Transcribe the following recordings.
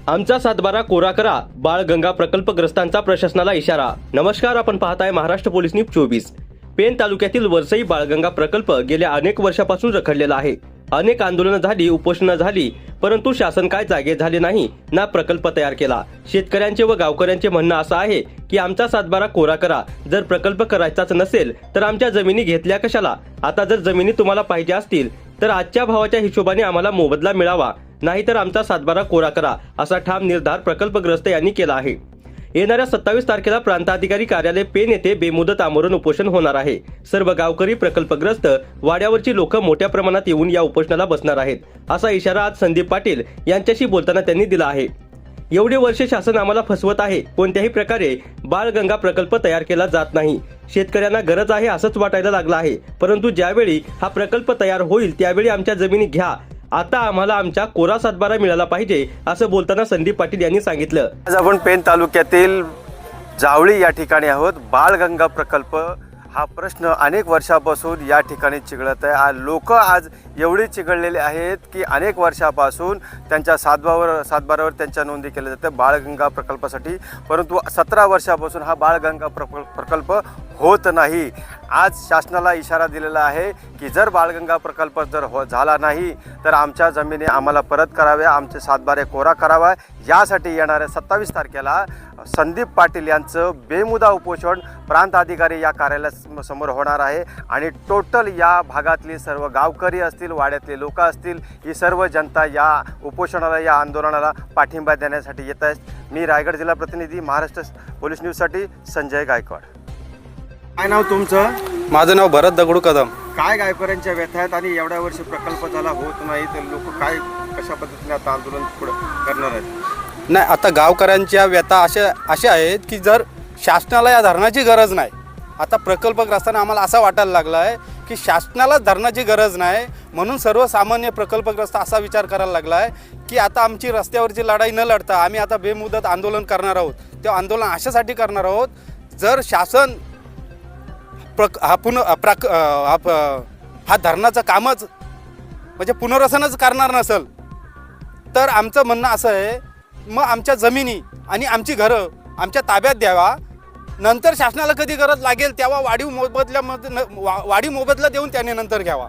आमचा सातबारा कोरा करा, बाळ गंगा प्रकल्पग्रस्तांचा प्रशासनाला इशारा। नमस्कार, आपण पाहताय महाराष्ट्र पोलीस न्यूज 24। पेन तालुक्यातील वरसई बाळगंगा प्रकल्प गेल्या अनेक वर्षापासून रखडलेला आहे। अनेक आंदोलनं झाली, उपोषणं झाली, परंतु शासन काय जागे झाले नाही ना प्रकल्प तयार केला। शेतकऱ्यांचे व गावकऱ्यांचे म्हणणं असं आहे की आमचा सातबारा कोरा करा, जर प्रकल्प करायचाच नसेल तर आमच्या जमिनी घेतल्या कशाला। आता जर जमिनी तुम्हाला पाहिजे असतील तर आजच्या भावाच्या हिशोबाने आम्हाला मोबदला मिळावा, नाहीतर आमचा सातबारा कोरा करा, असा ठाम निर्धार प्रकल्पग्रस्त यांनी केला आहे। येणाऱ्या 27 तारखेला प्रांताधिकारी कार्यालय पेन येथे बेमुदत आमरण उपोषण होणार आहे। सर्व गावकरी, प्रकल्पग्रस्त, वाड्यावरची लोक मोठ्या प्रमाणात येऊन या उपोषणाला बसणार आहेत, असा इशारा आज संदीप पाटील यांच्याशी बोलताना त्यांनी दिला आहे। एवढे वर्ष शासन आम्हाला फसवत आहे, कोणत्याही प्रकारे बाळगंगा प्रकल्प तयार केला जात नाही। शेतकऱ्यांना गरज आहे असंच वाटायला लागलं आहे, परंतु ज्यावेळी हा प्रकल्प तयार होईल त्यावेळी आमच्या जमिनी घ्या, आता आम्हाला आमचा कोरा सातबारा मिळाला पाहिजे, असं बोलताना संदीप पाटील यांनी सांगितलं। आज आपण पेन तालुक्यातील जावळी या ठिकाणी आहोत। बाळगंगा प्रकल्प हा प्रश्न अनेक वर्षापासून या ठिकाणी चिघळत आहे। लोक आज एवढे चिघळलेले आहेत की अनेक वर्षापासून त्यांच्या सातबारावर त्यांच्या नोंदी केल्या जाते बाळगंगा प्रकल्पासाठी, परंतु 17 वर्षापासून हा बाळगंगा प्रकल्प होत नाही। आज शासनाला इशारा दिलेला आहे की जर बाळगंगा प्रकल्प झाला नाही तर आमच्या जमिनी आम्हाला परत कराव्या, आमचे सातबारे कोरा करावा। यासाठी येणाऱ्या 27 तारखेला संदीप पाटील यांचं बेमुदा उपोषण प्रांत अधिकारी या कार्यालयासमोर होणार आहे आणि टोटल या भागातली सर्व गावकरी असतील, वाड्यातले लोक असतील, ही सर्व जनता या उपोषणाला, या आंदोलनाला पाठिंबा देण्यासाठी येत आहेत। मी रायगड जिल्हा प्रतिनिधी, महाराष्ट्र पोलीस न्यूजसाठी संजय गायकवाड। काय नाव तुमचं? माझं नाव भरत दगडू कदम। काय गायकवाड्यांच्या व्यथा आहेत आणि एवढ्या वर्ष प्रकल्प झाला होत नाही तर लोक काय कशा पद्धतीने आता आंदोलन पुढे करणार आहेत? नाही, आता गावकऱ्यांच्या व्यथा अशा आहेत की जर शासनाला या धरणाची गरज नाही, आता प्रकल्पग्रस्तांना आम्हाला असं वाटायला लागलं आहे की शासनाला धरणाची गरज नाही, म्हणून सर्वसामान्य प्रकल्पग्रस्त असा विचार करायला लागला आहे की आता आमची रस्त्यावरची लढाई न लढता आम्ही आता बेमुदत आंदोलन करणार आहोत। ते आंदोलन अशासाठी करणार आहोत, जर शासन हा धरणाचं कामच म्हणजे पुनर्वसनच करणार नसेल तर आमचं म्हणणं असं आहे, मग आमच्या जमिनी आणि आमची घरं आमच्या ताब्यात द्यावा, नंतर शासनाला कधी गरज लागेल तेव्हा वाढीव मोबदला देऊन त्याने नंतर घ्यावा।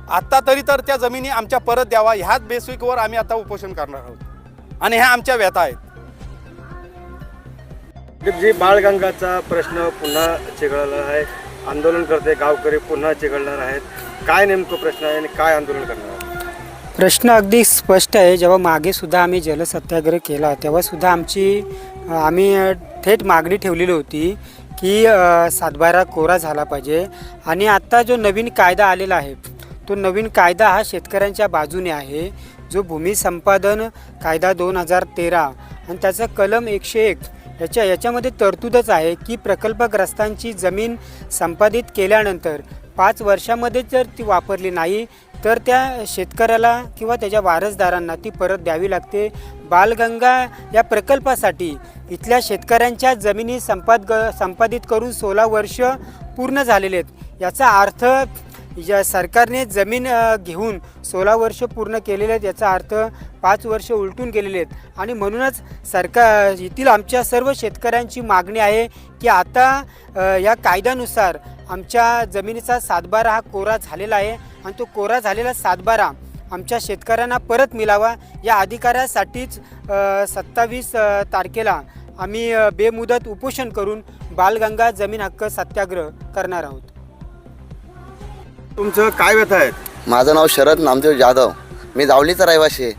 आत्ता तरी तर त्या जमिनी आमच्या परत द्यावा, ह्याच बेसिकवर आम्ही आता उपोषण करणार आहोत आणि ह्या आमच्या व्यथा आहेत। जी बाळगंगाचा प्रश्न पुन्हा चिघळला आहे, आंदोलन करते गावकरी पुन्हा चिघळणार आहेत, काय नेमकं प्रश्न आहे आणि काय आंदोलन करणार आहे? प्रश्न अगदी स्पष्ट आहे। जेव्हा मागे सुद्धा आम्ही जलसत्याग्रह केला तेव्हा सुद्धा आम्ही थेट मागणी ठेवलेली होती की सातबारा कोरा झाला पाहिजे। आणि आत्ता जो नवीन कायदा आलेला आहे तो नवीन कायदा हा शेतकऱ्यांच्या बाजूने आहे, जो भूमी संपादन कायदा 2013 आणि त्याचा कलम 101 याच्यामध्ये तरतूदच आहे की प्रकल्पग्रस्तांची जमीन संपादित केल्यानंतर 5 वर्षामध्ये जर ती वापरली नाही तर त्या शेतकऱ्याला किंवा त्याच्या वारसदारांना ती परत द्यावी लागते। बाळगंगा या प्रकल्पासाठी इथल्या शेतकऱ्यांच्या जमिनी संपादित करून 16 वर्ष पूर्ण झालेले आहेत। याचा अर्थ या सरकारने जमीन घेऊन 16 वर्ष पूर्ण केलेले आहेत, याचा अर्थ 5 वर्ष उलटून गेलेले आहेत। आणि म्हणूनच येथील आमच्या सर्व शेतकऱ्यांची मागणी आहे की आता या कायद्यानुसार आमच्या जमिनीचा सातबारा हा कोरा झालेला आहे आणि तो कोरा झालेला सातबारा आमच्या शेतकऱ्यांना परत मिळावा, या अधिकारासाठीच 27 तारखेला आम्ही बेमुदत उपोषण करून बाळगंगा जमीन हक्क सत्याग्रह करणार आहोत। तुमचं काय व्यथा आहेत? माझं नाव शरद नामदेव जाधव, मी जावळीचा रहिवासी आहे।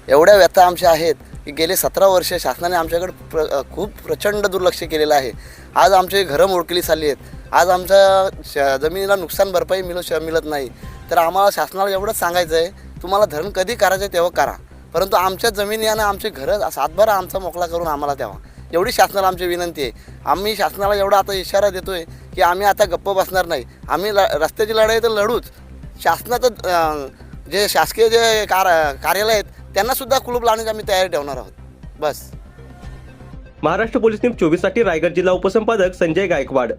एवढ्या व्यथा आमच्या आहेत की गेले 17 वर्ष शासनाने आमच्याकडे खूप प्रचंड दुर्लक्ष केलेलं आहे। आज आमची घरं मोडकली चालली आहेत, आज आमच्या जमिनीला नुकसान भरपाई मिळत नाही, तर आम्हाला शासनाला एवढंच सांगायचं आहे, तुम्हाला धरण कधी करायचं आहे तेव्हा करा, परंतु आमच्या जमिनी आणि आमचे घरं सातबारा आमचा मोकळा करून आम्हाला द्यावा, एवढी शासनाला आमची विनंती आहे। आम्ही शासनाला एवढा आता इशारा देतो आहे की आम्ही आता गप्प बसणार नाही, आम्ही रस्त्याची लढाई तर लढूच, शासनाचं जे शासकीय जे कार्यालय आहेत त्यांनासुद्धा कुलूप लावण्याची आम्ही तयारी ठेवणार आहोत। बस। महाराष्ट्र पोलीस न्यूज 24 साठी रायगड जिल्हा उपसंपादक संजय गायकवाड।